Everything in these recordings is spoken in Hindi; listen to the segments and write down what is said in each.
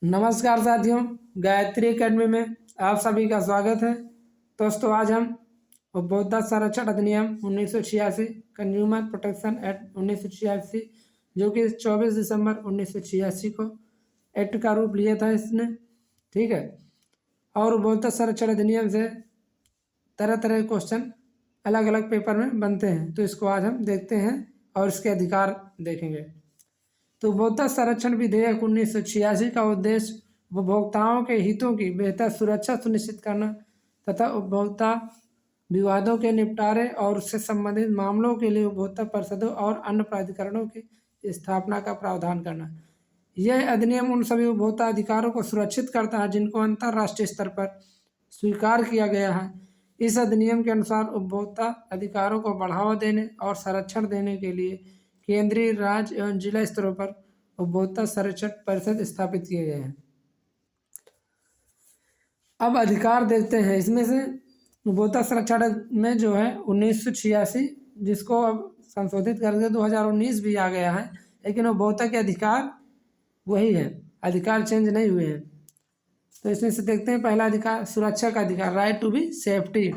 नमस्कार साथियों, गायत्री एकेडमी में आप सभी का स्वागत है। दोस्तों, आज हम उपभोक्ता संरक्षण अधिनियम 1986 कंज्यूमर प्रोटेक्शन एक्ट 1986 जो कि 24 दिसंबर 1986 को एक्ट का रूप लिया था इसने, ठीक है। और उपभोक्ता संरक्षण अधिनियम से तरह तरह के क्वेश्चन अलग अलग पेपर में बनते हैं, तो इसको आज हम देखते हैं और इसके अधिकार देखेंगे। तो उपभोक्ता संरक्षण विधेयक 1986 का उद्देश्य उपभोक्ताओं के हितों की बेहतर सुरक्षा सुनिश्चित करना तथा उपभोक्ता विवादों के निपटारे और उससे संबंधित मामलों के लिए उपभोक्ता परिषदों और अन्य प्राधिकरणों की स्थापना का प्रावधान करना। यह अधिनियम उन सभी उपभोक्ता अधिकारों को सुरक्षित करता है जिनको अंतर्राष्ट्रीय स्तर पर स्वीकार किया गया है। इस अधिनियम के अनुसार उपभोक्ता अधिकारों को बढ़ावा देने और संरक्षण देने के लिए केंद्रीय, राज्य एवं जिला स्तरों पर उपभोक्ता संरक्षण परिषद स्थापित किए गए हैं। अब अधिकार देखते हैं। इसमें से उपभोक्ता संरक्षण में जो है 1986, जिसको अब संशोधित करके 2019 भी आ गया है, लेकिन उपभोक्ता के अधिकार वही है, अधिकार चेंज नहीं हुए हैं। तो इसमें से देखते हैं, पहला अधिकार सुरक्षा का अधिकार, राइट टू बी सेफ्टी।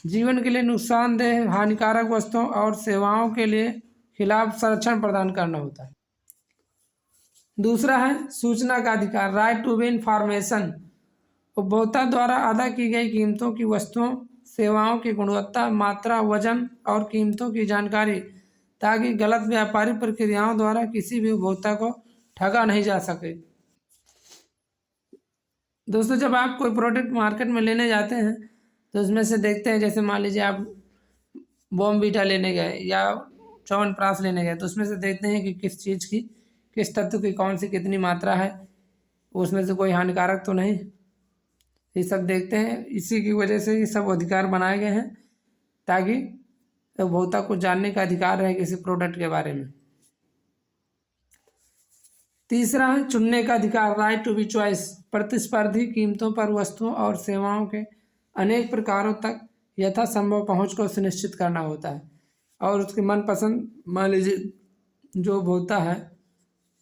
जीवन के लिए नुकसानदेह हानिकारक वस्तुओं और सेवाओं के लिए खिलाफ संरक्षण प्रदान करना होता है। दूसरा है सूचना का अधिकार, राइट टू बी इंफॉर्मेशन। उपभोक्ता द्वारा अदा की गई कीमतों की वस्तुओं सेवाओं की गुणवत्ता, मात्रा, वजन और कीमतों की जानकारी, ताकि गलत व्यापारिक प्रक्रियाओं द्वारा किसी भी उपभोक्ता को ठगा नहीं जा सके। दोस्तों, जब आप कोई प्रोडक्ट मार्केट में लेने जाते हैं तो उसमें से देखते हैं, जैसे मान लीजिए आप बॉर्नवीटा लेने गए या च्यवनप्राश लेने गए, तो उसमें से देखते हैं कि किस चीज़ की, किस तत्व की कौन सी कितनी मात्रा है, उसमें से कोई हानिकारक तो नहीं, ये सब देखते हैं। इसी की वजह से ये सब अधिकार बनाए गए हैं ताकि उपभोक्ता को जानने का अधिकार रहे किसी प्रोडक्ट के बारे में। तीसरा है चुनने का अधिकार, राइट टू बी चॉइस। प्रतिस्पर्धी कीमतों पर वस्तुओं और सेवाओं के अनेक प्रकारों तक यथासंभव पहुंच को सुनिश्चित करना होता है और उसकी मनपसंद, मान लीजिए जो उपभोक्ता है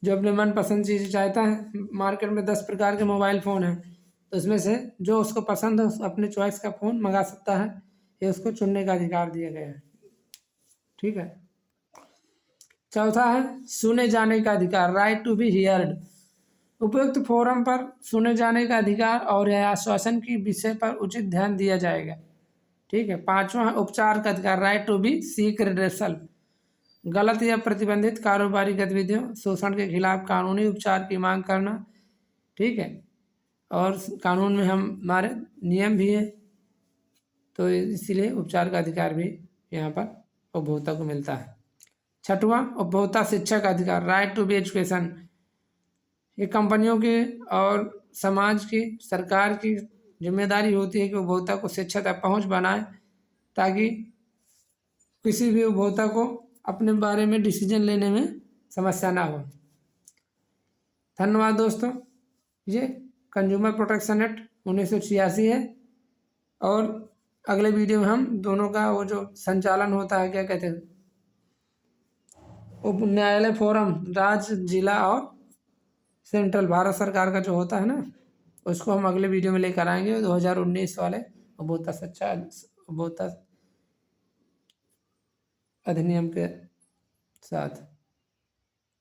जो अपने मनपसंद चीज़ चाहता है, मार्केट में 10 प्रकार के मोबाइल फ़ोन हैं, तो उसमें से जो उसको पसंद है अपने चॉइस का फ़ोन मंगा सकता है। ये उसको चुनने का अधिकार दिया गया है, ठीक है। चौथा है सुने जाने का अधिकार, राइट टू बी हियर्ड। उपयुक्त फोरम पर सुने जाने का अधिकार और यह आश्वासन की विषय पर उचित ध्यान दिया जाएगा, ठीक है। पांचवा उपचार का अधिकार, right to be seek redressal. गलत या प्रतिबंधित कारोबारी गतिविधियों, शोषण के खिलाफ कानूनी उपचार की मांग करना, ठीक है। और कानून में हमारे नियम भी हैं, तो इसीलिए उपचार का अधिकार भी यहाँ पर उपभोक्ता को मिलता है। छठवां उपभोक्ता शिक्षा का अधिकार, राइट टू बी एजुकेशन। ये कंपनियों की और समाज की, सरकार की जिम्मेदारी होती है कि उपभोक्ता को शिक्षा तक पहुँच बनाए ताकि किसी भी उपभोक्ता को अपने बारे में डिसीजन लेने में समस्या ना हो। धन्यवाद दोस्तों। ये कंज्यूमर प्रोटेक्शन एक्ट 1986 है और अगले वीडियो में हम दोनों का वो जो संचालन होता है, क्या कहते हैं, उप न्यायालय फोरम, राज्य, जिला और सेंट्रल भारत सरकार का जो होता है ना, उसको हम अगले वीडियो में लेकर आएंगे 2019 वाले उपभोक्ता अधिनियम के साथ।